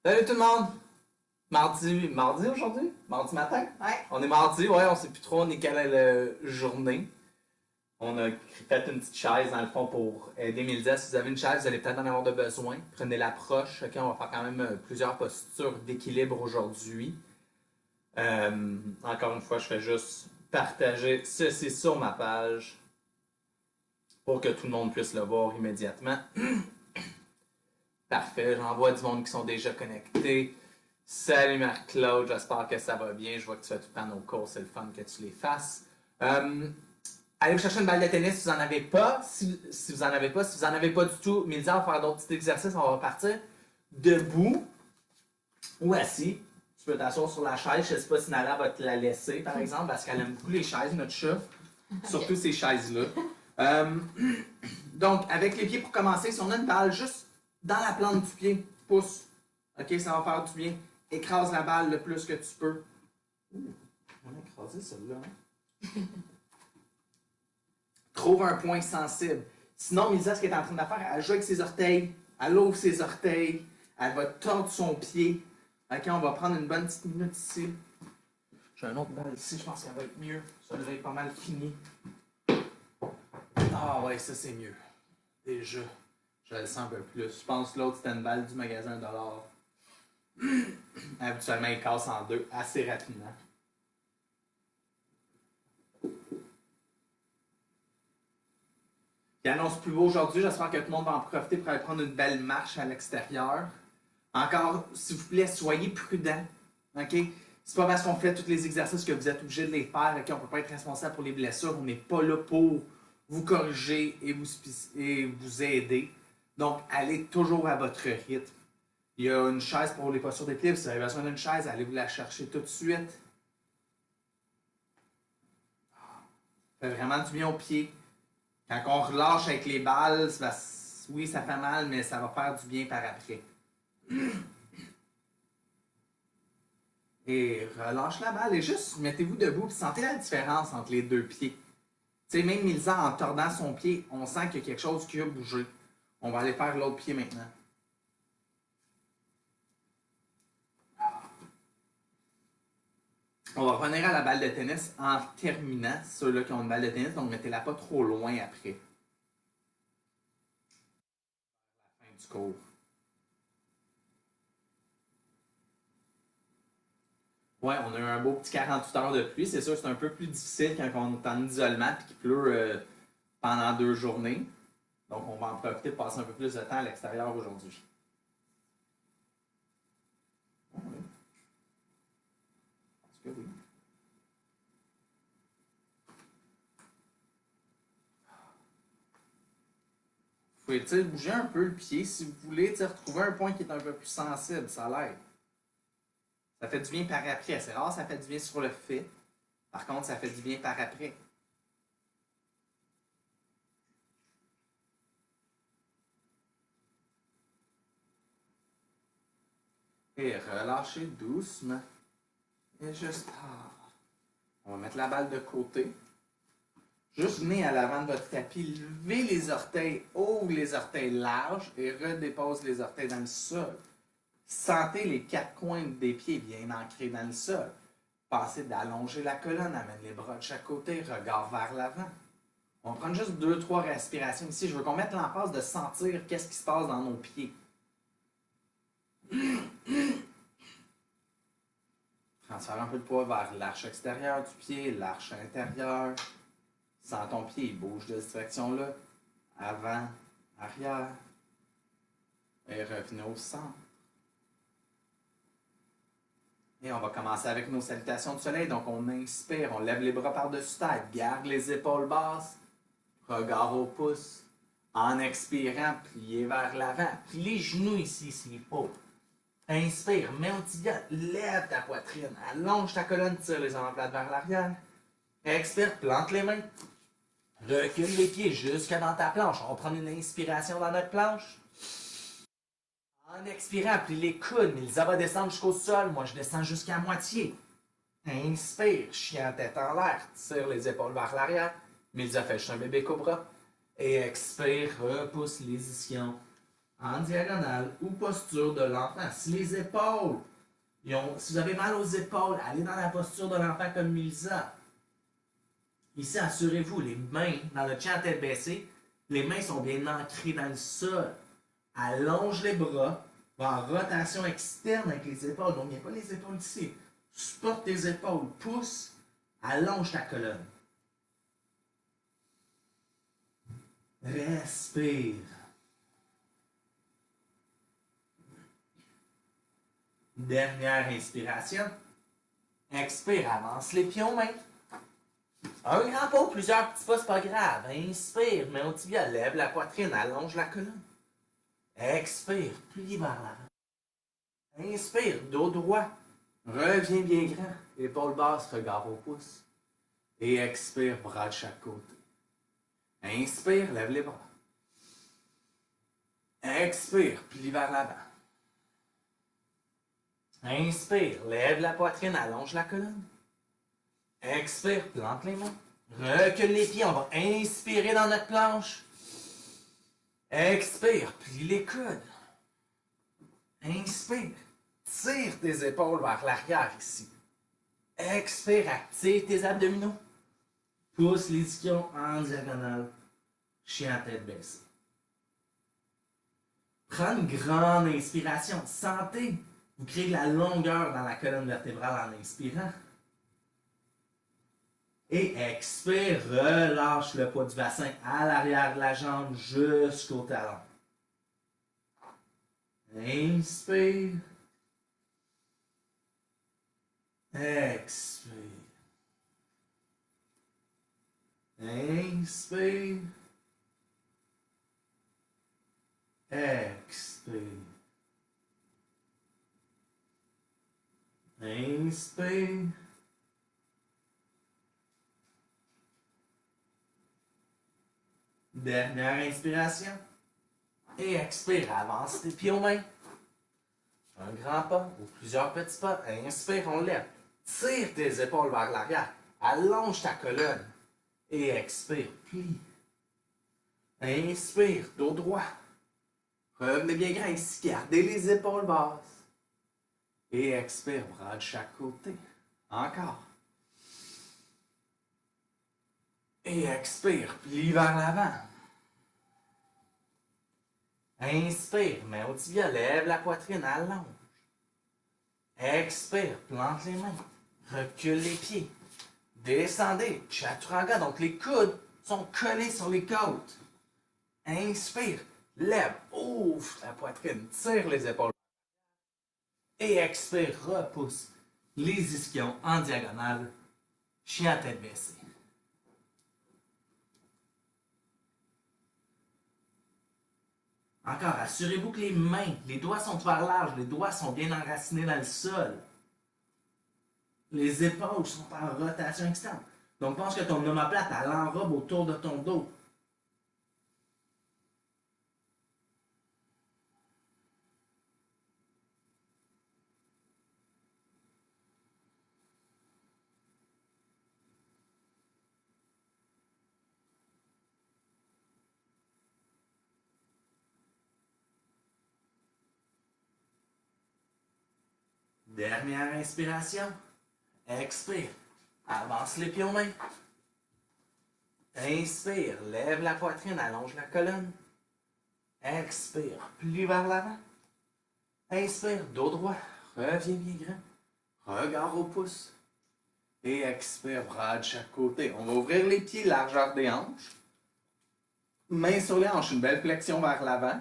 Salut tout le monde! Mardi aujourd'hui? Mardi matin? Ouais. On est mardi, ouais, on sait plus trop on est quelle journée. On a fait une petite chaise dans le fond pour aider Milza. Si vous avez une chaise, vous allez peut-être en avoir de besoin. Prenez l'approche. Ok, on va faire quand même plusieurs postures d'équilibre aujourd'hui. Encore une fois, je fais juste partager ceci sur ma page pour que tout le monde puisse le voir immédiatement. Parfait, j'en vois du monde qui sont déjà connectés. Salut Marc-Claude, j'espère que ça va bien. Je vois que tu fais tout le temps nos cours, c'est le fun que tu les fasses. Allez vous chercher une balle de tennis si vous n'en avez pas. Si vous n'en avez pas, si vous n'en avez pas du tout, Milza va faire d'autres petits exercices. On va partir debout ou assis. Tu peux t'asseoir sur la chaise. Je ne sais pas si Nala va te la laisser, par exemple, parce qu'elle aime beaucoup les chaises, notre chat. Surtout ces chaises-là. Donc, avec les pieds pour commencer, si on a une balle juste dans la plante du pied, pousse. Ok, ça va faire du bien. Écrase la balle le plus que tu peux. On a écrasé celle-là. Hein? Trouve un point sensible. Sinon, Milza, ce qu'elle est en train de faire, elle joue avec ses orteils, elle ouvre ses orteils, elle va tordre son pied. Ok, on va prendre une bonne petite minute ici. J'ai un autre balle ici, je pense qu'elle va être mieux. Ça va être pas mal fini. Ah ouais, ça c'est mieux. Déjà, je le sens un peu plus. Je pense que l'autre c'était une balle du magasin $1. Habituellement, il casse en deux assez rapidement. Il annonce plus beau aujourd'hui. J'espère que tout le monde va en profiter pour aller prendre une belle marche à l'extérieur. Encore, s'il vous plaît, soyez prudents. OK? C'est pas parce qu'on fait tous les exercices que vous êtes obligé de les faire. OK? On ne peut pas être responsable pour les blessures. On n'est pas là pour vous corriger et vous aider. Donc, allez toujours à votre rythme. Il y a une chaise pour les postures d'équilibre. Si vous avez besoin d'une chaise, allez vous la chercher tout de suite. Ça fait vraiment du bien aux pieds. Quand on relâche avec les balles, oui, ça fait mal, mais ça va faire du bien par après. Et relâche la balle et juste mettez-vous debout et sentez la différence entre les deux pieds. Tu sais, même Milza, en tordant son pied, on sent qu'il y a quelque chose qui a bougé. On va aller faire l'autre pied maintenant. On va revenir à la balle de tennis en terminant, ceux-là qui ont une balle de tennis, donc mettez-la pas trop loin après. La fin du cours. Ouais, on a eu un beau petit 48 heures de pluie. C'est sûr que c'est un peu plus difficile quand on est en isolement et qu'il pleut pendant 2 journées. Donc, on va en profiter de passer un peu plus de temps à l'extérieur aujourd'hui. Oui. Parce que oui. Vous pouvez bouger un peu le pied si vous voulez retrouver un point qui est un peu plus sensible. Ça l'aide. Ça fait du bien par après. C'est rare, ça fait du bien sur le fait. Par contre, ça fait du bien par après. Et relâchez doucement. Et juste. On va mettre la balle de côté. Juste venez à l'avant de votre tapis, levez les orteils, ouvre les orteils larges et redépose les orteils dans le sol. Sentez les 4 coins des pieds bien ancrés dans le sol. Pensez d'allonger la colonne, amène les bras de chaque côté, regard vers l'avant. On va prendre juste 2-3 respirations ici. Je veux qu'on mette l'emphase de sentir qu'est-ce qui se passe dans nos pieds. Transfère un peu de poids vers l'arche extérieure du pied, l'arche intérieure. Sens ton pied, il bouge de cette direction-là. Avant, arrière. Et revenez au centre. Et on va commencer avec nos salutations de soleil. Donc on inspire, on lève les bras par-dessus tête, garde les épaules basses, regard au pouce. En expirant, pliez vers l'avant. Puis les genoux ici, c'est pas. Inspire, mets au tibia, lève ta poitrine, allonge ta colonne, tire les omoplates vers l'arrière. Expire, plante les mains. Recule les pieds jusque dans ta planche. On va prendre une inspiration dans notre planche. En expirant, plie les coudes. Milza va descendre jusqu'au sol. Moi, je descends jusqu'à moitié. Inspire, chien tête en l'air. Tire les épaules vers l'arrière. Milza fait juste un bébé cobra. Et expire, repousse les ischions. en diagonale ou posture de l'enfant. Si les épaules, si vous avez mal aux épaules, allez dans la posture de l'enfant comme Mélissa. Ici, assurez-vous, les mains dans le chien à tête baissée, les mains sont bien ancrées dans le sol. Allonge les bras, va en rotation externe avec les épaules. Donc, il n'y a pas les épaules ici. Supporte tes épaules, pousse, allonge ta colonne. Respire. Dernière inspiration. Expire, avance les pieds aux mains. Un grand pas ou plusieurs petits pas, c'est pas grave. Inspire, mets au tibia, lève la poitrine, allonge la colonne. Expire, plie vers l'avant. Inspire, dos droit. Reviens bien grand. Épaules basses, regard au pouce. Et expire, bras de chaque côté. Inspire, lève les bras. Expire, plie vers l'avant. Inspire, lève la poitrine, allonge la colonne. Expire, plante les mains. Recule les pieds, on va inspirer dans notre planche. Expire, plie les coudes. Inspire, tire tes épaules vers l'arrière ici. Expire, active tes abdominaux. Pousse les ischions en diagonale. Chien à tête baissée. Prends une grande inspiration. Sentez, vous créez de la longueur dans la colonne vertébrale en inspirant. Et expire, relâche le poids du bassin à l'arrière de la jambe jusqu'au talon. Inspire. Expire. Inspire. Expire. Inspire. Dernière inspiration. Et expire, avance tes pieds aux mains. Un grand pas ou plusieurs petits pas. Inspire, on lève. Tire tes épaules vers l'arrière. Allonge ta colonne. Et expire, plie. Inspire, dos droit. Revenez bien grand ici, gardez les épaules basses. Et expire, bras de chaque côté. Encore. Et expire, plie vers l'avant. Inspire, main au tibia, lève la poitrine, allonge. Expire, plante les mains. Recule les pieds. Descendez, chaturanga, donc les coudes sont collés sur les côtes. Inspire, lève, ouvre la poitrine, tire les épaules. Et expire, repousse les ischions en diagonale, chien à tête baissée. Encore, assurez-vous que les mains, les doigts sont ouverts large, les doigts sont bien enracinés dans le sol. Les épaules sont en rotation externe. Donc, pense que ton omoplate, elle enrobe autour de ton dos. Dernière inspiration. Expire. Avance les pieds aux mains. Inspire. Lève la poitrine. Allonge la colonne. Expire. Plie vers l'avant. Inspire. Dos droit. Reviens bien grand. Regard au pouce. Et expire. Bras de chaque côté. On va ouvrir les pieds, largeur des hanches. Mains sur les hanches. Une belle flexion vers l'avant.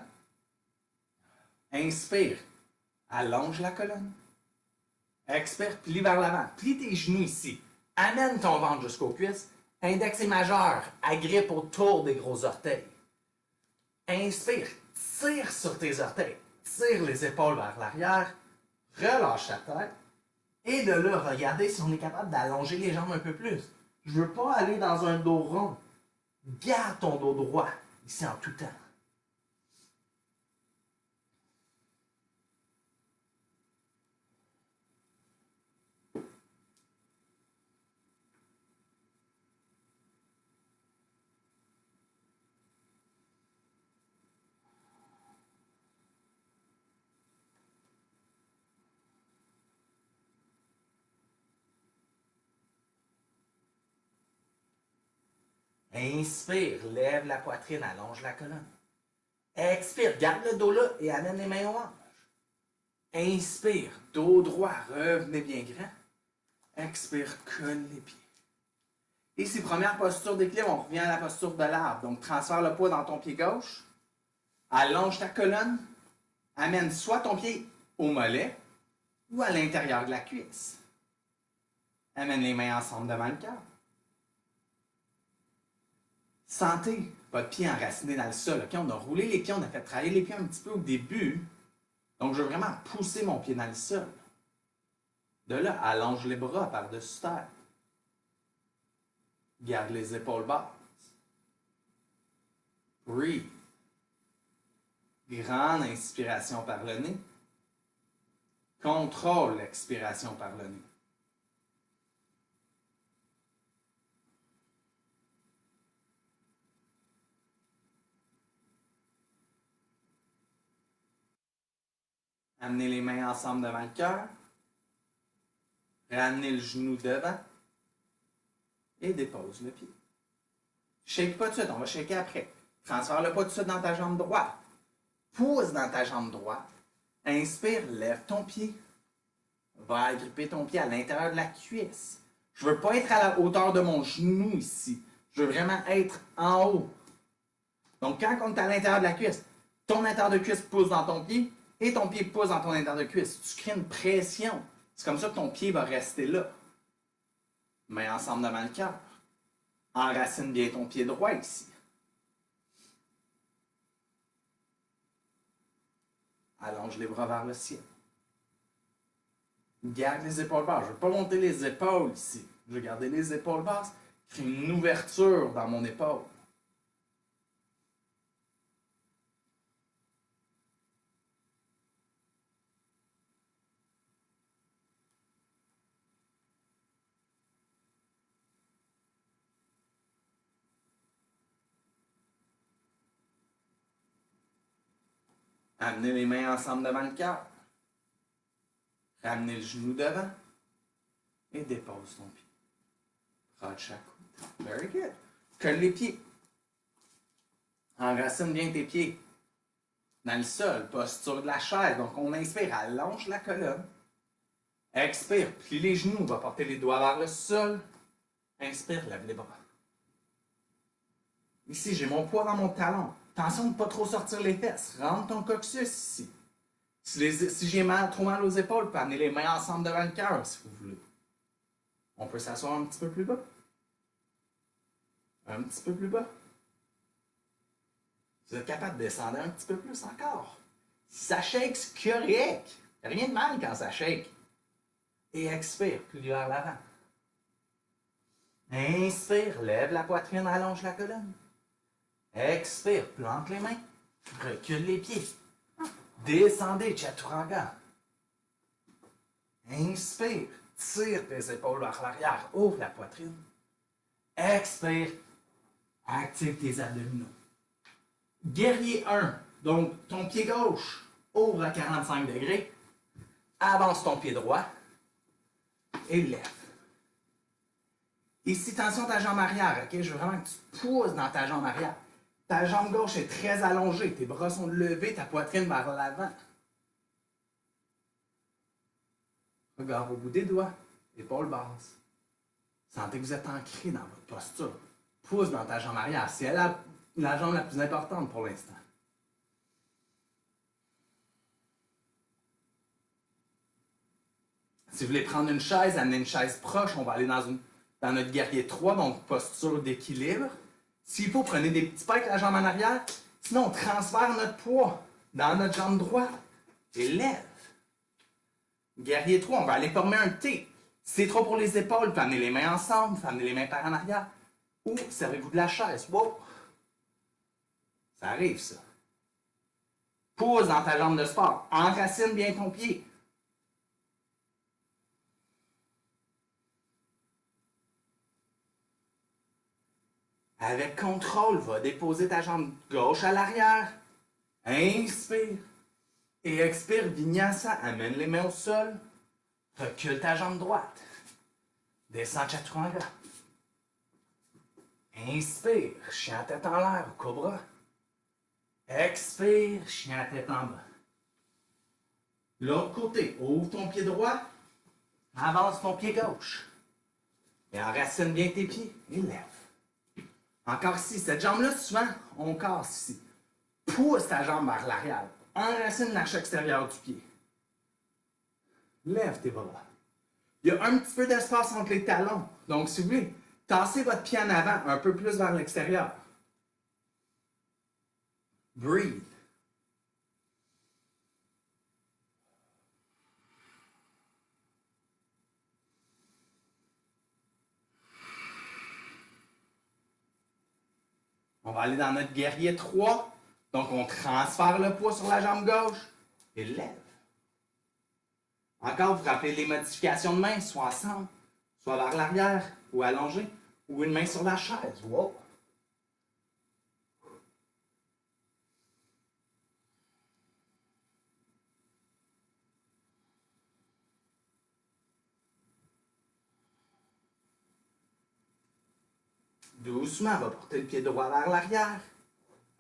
Inspire. Allonge la colonne. Expire, plie vers l'avant. Plie tes genoux ici. Amène ton ventre jusqu'aux cuisses. Index et majeur. Agrippe autour des gros orteils. Inspire. Tire sur tes orteils. Tire les épaules vers l'arrière. Relâche ta tête. Et de là, regardez si on est capable d'allonger les jambes un peu plus. Je ne veux pas aller dans un dos rond. Garde ton dos droit, ici en tout temps. Inspire, lève la poitrine, allonge la colonne. Expire, garde le dos là et amène les mains aux hanches. Inspire, dos droit, revenez bien grand. Expire, colle les pieds. Ici, première posture d'équilibre, on revient à la posture de l'arbre. Donc, transfère le poids dans ton pied gauche. Allonge ta colonne. Amène soit ton pied au mollet ou à l'intérieur de la cuisse. Amène les mains ensemble devant le cœur. Sentez votre pied enraciné dans le sol. Okay? On a roulé les pieds, on a fait travailler les pieds un petit peu au début. Donc, je veux vraiment pousser mon pied dans le sol. De là, allonge les bras par-dessus terre. Garde les épaules basses. Breathe. Grande inspiration par le nez. Contrôle l'expiration par le nez. Amenez les mains ensemble devant le cœur. Ramenez le genou devant. Et dépose le pied. Shake pas tout de suite, on va shaker après. Transfère le pas tout de suite dans ta jambe droite. Pousse dans ta jambe droite. Inspire, lève ton pied. Va agripper ton pied à l'intérieur de la cuisse. Je ne veux pas être à la hauteur de mon genou ici. Je veux vraiment être en haut. Donc, quand on est à l'intérieur de la cuisse, ton intérieur de cuisse pousse dans ton pied et ton pied pousse dans ton intérieur de cuisse. Tu crées une pression. C'est comme ça que ton pied va rester là. Mains ensemble devant le cœur. Enracine bien ton pied droit ici. Allonge les bras vers le ciel. Garde les épaules basses. Je ne veux pas monter les épaules ici. Je veux garder les épaules basses. Créer une ouverture dans mon épaule. Amenez les mains ensemble devant le cœur. Ramenez le genou devant. Et dépose ton pied. Rate chaque coude. Very good. Colle les pieds. Enracine bien tes pieds dans le sol. Posture de la chaise. Donc, on inspire, allonge la colonne. Expire, plie les genoux. On va porter les doigts vers le sol. Inspire, lève les bras. Ici, j'ai mon poids dans mon talon. Attention de ne pas trop sortir les fesses. Rentre ton coccyx ici. Si j'ai trop mal aux épaules, vous pouvez amener les mains ensemble devant le cœur si vous voulez. On peut s'asseoir un petit peu plus bas. Un petit peu plus bas. Vous êtes capable de descendre un petit peu plus encore. Si ça shake, c'est correct. Il n'y a rien de mal quand ça shake. Et expire, plie vers l'avant. Inspire, lève la poitrine, allonge la colonne. Expire, plante les mains. Recule les pieds. Descendez, chaturanga. Inspire, tire tes épaules vers l'arrière, ouvre la poitrine. Expire, active tes abdominaux. Guerrier 1, donc ton pied gauche ouvre à 45 degrés, avance ton pied droit et lève. Ici, attention à ta jambe arrière, ok? Je veux vraiment que tu pousses dans ta jambe arrière. Ta jambe gauche est très allongée, tes bras sont levés, ta poitrine vers l'avant. Regard au bout des doigts, épaules basses. Sentez que vous êtes ancré dans votre posture. Pousse dans ta jambe arrière. C'est la jambe la plus importante pour l'instant. Si vous voulez prendre une chaise, amenez une chaise proche. On va aller dans notre guerrier 3, donc posture d'équilibre. S'il faut, prenez des petits pas avec la jambe en arrière. Sinon, on transfère notre poids dans notre jambe droite et lève. Guerrier 3, on va aller former un T. Si c'est trop pour les épaules, vous pouvez amener les mains ensemble, vous pouvez amener les mains par en arrière. Ou servez-vous de la chaise. Wow! Ça arrive, ça. Pousse dans ta jambe de sport. Enracine bien ton pied. Avec contrôle, va déposer ta jambe gauche à l'arrière. Inspire. Et expire, vinyasa. Amène les mains au sol. Recule ta jambe droite. Descends chaturanga. Inspire, chien à tête en l'air, cobra. Expire, chien à tête en bas. L'autre côté, ouvre ton pied droit, avance ton pied gauche. Et enracine bien tes pieds et lève. Encore ici, cette jambe-là, souvent, on casse ici. Pousse ta jambe vers l'arrière. Enracine l'arche extérieure du pied. Lève tes bras. Il y a un petit peu d'espace entre les talons. Donc, si vous voulez, tassez votre pied en avant, un peu plus vers l'extérieur. Breathe. On va aller dans notre guerrier 3. Donc, on transfère le poids sur la jambe gauche et lève. Encore, vous rappelez les modifications de main, soit ensemble, soit vers l'arrière ou allongé, ou une main sur la chaise. Wow. Doucement, on va porter le pied droit vers l'arrière.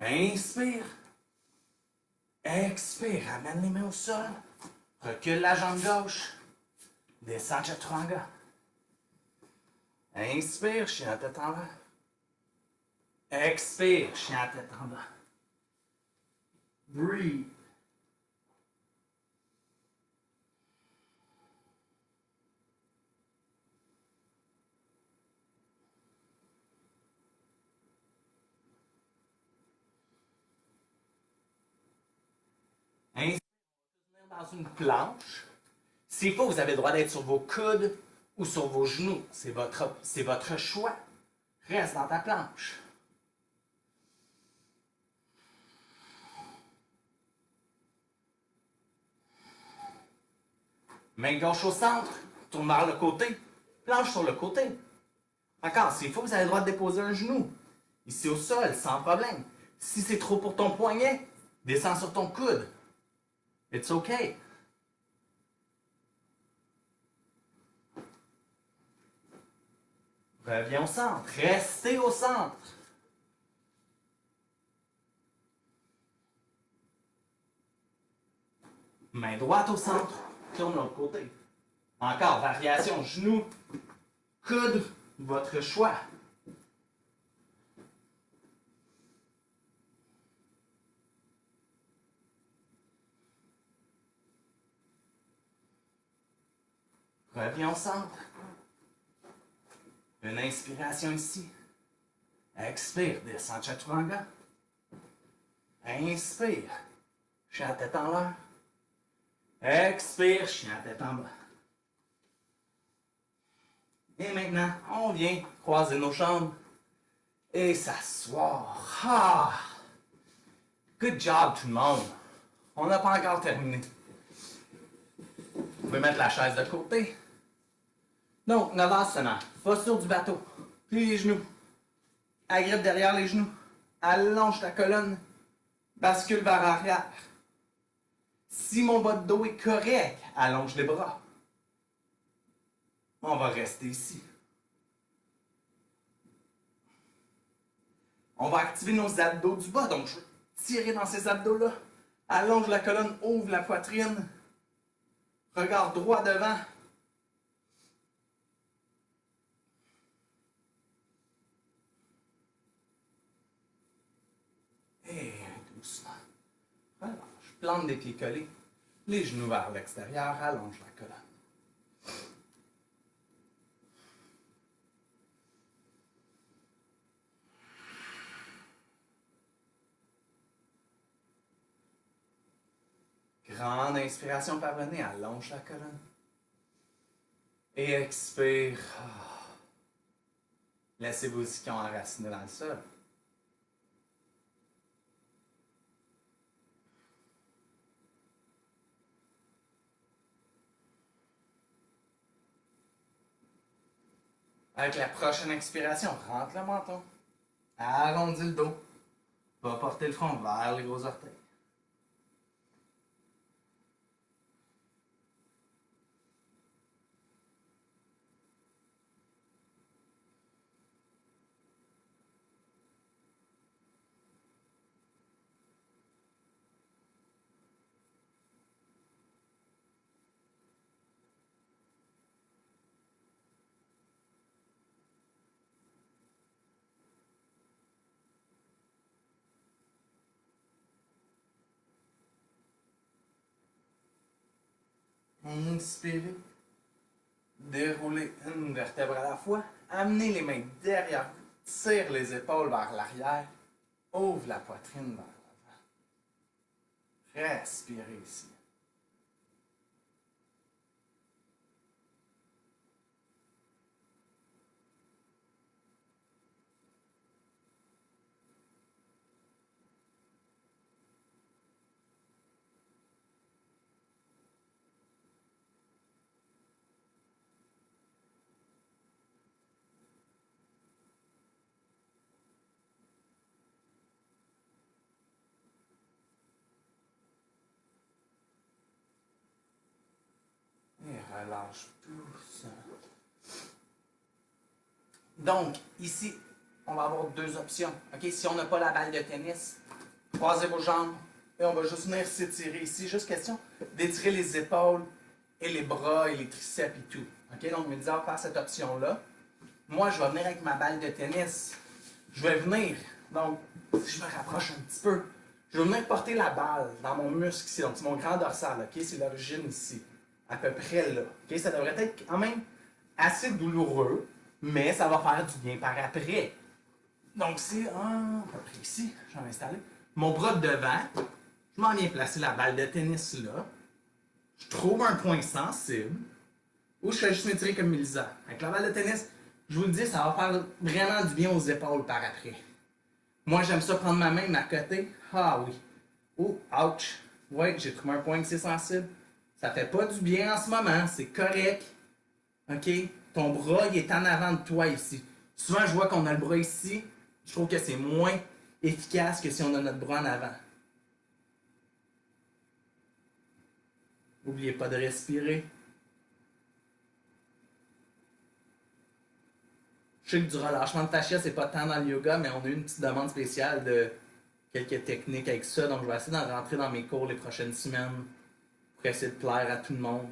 Inspire. Expire, ramène les mains au sol. Recule la jambe gauche. Descends chaturanga. Inspire, chien à tête en bas. Expire, chien à tête en bas. Breathe. Inspire, dans une planche. S'il faut, vous avez le droit d'être sur vos coudes ou sur vos genoux. C'est votre choix. Reste dans ta planche. Main gauche au centre, tourne vers le côté, planche sur le côté. Encore, s'il faut, vous avez le droit de déposer un genou. Ici au sol, sans problème. Si c'est trop pour ton poignet, descends sur ton coude. It's okay. Reviens au centre. Restez au centre. Main droite au centre. Tourne de l'autre côté. Encore, variation, genou, coude, votre choix. Reviens au centre. Une inspiration ici. Expire, descends chaturanga. Inspire, chien à tête en l'air. Expire, chien à tête en bas. Et maintenant, on vient croiser nos jambes et s'asseoir. Ah! Good job tout le monde. On n'a pas encore terminé. Vous pouvez mettre la chaise de côté. Donc, Navasana, posture du bateau. Plie les genoux. Agrippe derrière les genoux. Allonge ta colonne. Bascule vers l'arrière. Si mon bas de dos est correct, allonge les bras. On va rester ici. On va activer nos abdos du bas. Donc, je vais tirer dans ces abdos-là. Allonge la colonne, ouvre la poitrine. Regard droit devant. Et doucement. Relâche. Plante des pieds collés. Les genoux vers l'extérieur. Allonge la colonne. Grande inspiration par le nez, allonge la colonne. Et expire. Laissez vos ischions enracinés dans le sol. Avec la prochaine expiration, rentre le menton. Arrondis le dos. Va porter le front vers les gros orteils. Inspirez. Déroulez une vertèbre à la fois. Amenez les mains derrière vous. Tire les épaules vers l'arrière. Ouvre la poitrine vers l'avant. Respirez ici. Et relâche tout ça. Donc, ici, on va avoir deux options. OK? Si on n'a pas la balle de tennis, croisez vos jambes et on va juste venir s'étirer ici. Juste question d'étirer les épaules et les bras et les triceps et tout. OK? Donc, me disant faire cette option-là. Moi, je vais venir avec ma balle de tennis. Je vais venir. Donc, si je me rapproche un petit peu, je vais venir porter la balle dans mon muscle ici. Donc, c'est mon grand dorsal. OK? C'est l'origine ici. À peu près là. OK? Ça devrait être quand même assez douloureux, mais ça va faire du bien par après. Donc, c'est à peu près ici. Je vais m'installer. Mon bras de devant, je m'en viens placer la balle de tennis là. Je trouve un point sensible où je fais juste m'étirer comme Mélisa. Avec la balle de tennis, je vous le dis, ça va faire vraiment du bien aux épaules par après. Moi, j'aime ça prendre ma main, m'accoter. Ah oui. Oh, ouch. Ouais, j'ai trouvé un point que c'est sensible. Ça fait pas du bien en ce moment, c'est correct. OK? Ton bras, il est en avant de toi ici. Souvent, je vois qu'on a le bras ici. Je trouve que c'est moins efficace que si on a notre bras en avant. N'oubliez pas de respirer. Je sais que du relâchement de fascia, c'est pas tant dans le yoga, mais on a eu une petite demande spéciale de quelques techniques avec ça. Donc, je vais essayer d'en rentrer dans mes cours les prochaines semaines pour essayer de plaire à tout le monde.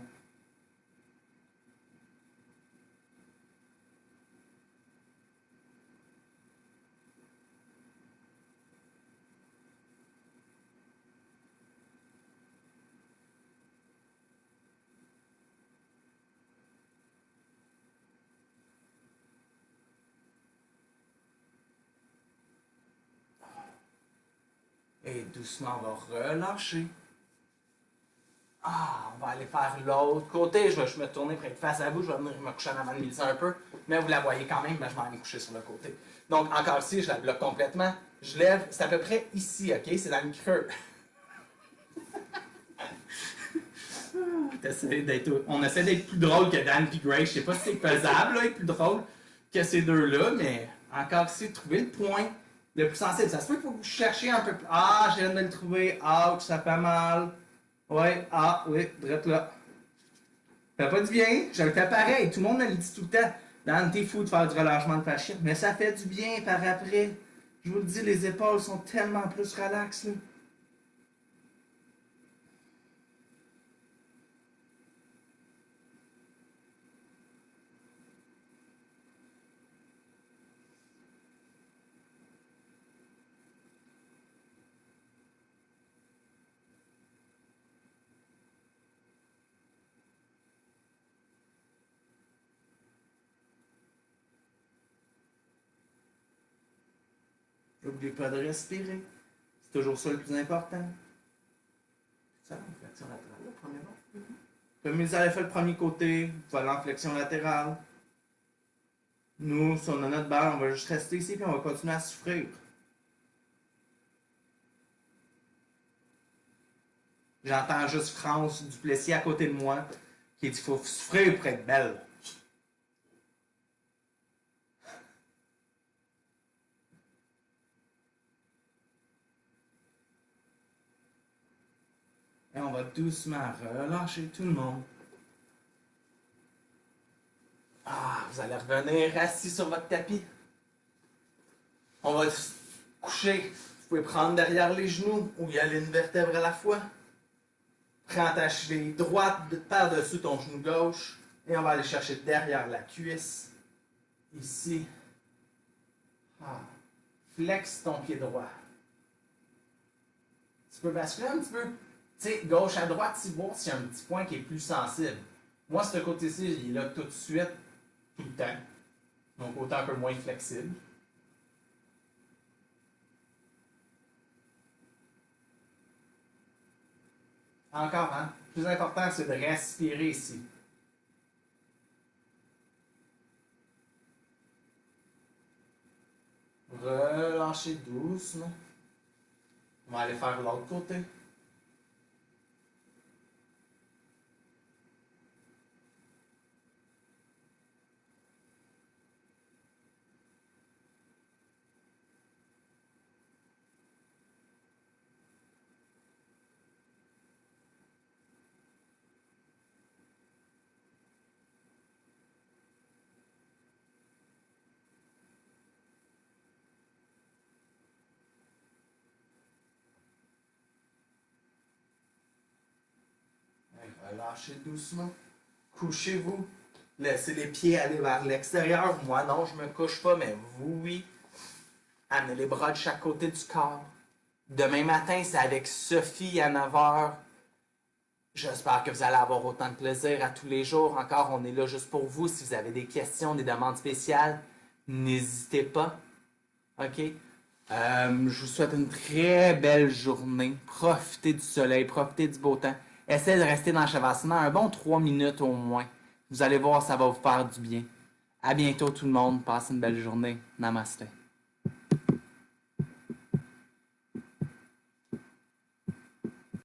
Et doucement, on va relâcher. Ah, on va aller faire l'autre côté. Je vais me tourner pour être face à vous. Je vais venir me coucher en avant de Mélissa un peu. Mais vous la voyez quand même, ben, je vais aller me coucher sur le côté. Donc, encore ici, je la bloque complètement. Je lève, c'est à peu près ici, OK? C'est dans le creux. On essaie d'être plus drôle que Dan et Grace. Je sais pas si c'est faisable, là, être plus drôle que ces deux-là, mais encore ici, trouver le point le plus sensible. Ça se peut que vous cherchiez un peu plus. Ah, je viens de le trouver. Ouch, ça fait mal. Ouais, ah, oui, direct là. Ça fait pas du bien. Je le fais pareil. Tout le monde me le dit tout le temps. Dan, t'es fou de faire du relâchement de fascia. Mais ça fait du bien par après. Je vous le dis, les épaules sont tellement plus relaxes, là. N'oubliez pas de respirer. C'est toujours ça le plus important. Ça, flexion latérale, premièrement. Comme ils avaient fait le premier côté, vous pouvez aller en flexion latérale. Nous, si on a notre balle, on va juste rester ici et on va continuer à souffrir. J'entends juste France Duplessis à côté de moi qui dit qu'il faut souffrir pour être belle. Et on va doucement relâcher tout le monde. Ah, vous allez revenir assis sur votre tapis. On va se coucher. Vous pouvez prendre derrière les genoux ou y aller une vertèbre à la fois. Prends ta cheville droite par-dessus ton genou gauche et on va aller chercher derrière la cuisse. Ici. Ah. Flex ton pied droit. Tu peux basculer un petit peu Tu sais, gauche à droite, si voir s'il y a un petit point qui est plus sensible. Moi, ce côté-ci, il est là tout de suite, tout le temps. Donc, autant un peu moins flexible. Encore, hein? Le plus important, c'est de respirer ici. Relâchez doucement. On va aller faire l'autre côté. Relâchez doucement. Couchez-vous. Laissez les pieds aller vers l'extérieur. Moi, non, je me couche pas, mais vous, oui. Amenez les bras de chaque côté du corps. Demain matin, c'est avec Sophie à 9h. J'espère que vous allez avoir autant de plaisir à tous les jours. Encore, on est là juste pour vous. Si vous avez des questions, des demandes spéciales, n'hésitez pas. OK? Je vous souhaite une très belle journée. Profitez du soleil, profitez du beau temps. Essayez de rester dans le chavassement un bon 3 minutes au moins. Vous allez voir, ça va vous faire du bien. À bientôt tout le monde. Passez une belle journée. Namaste.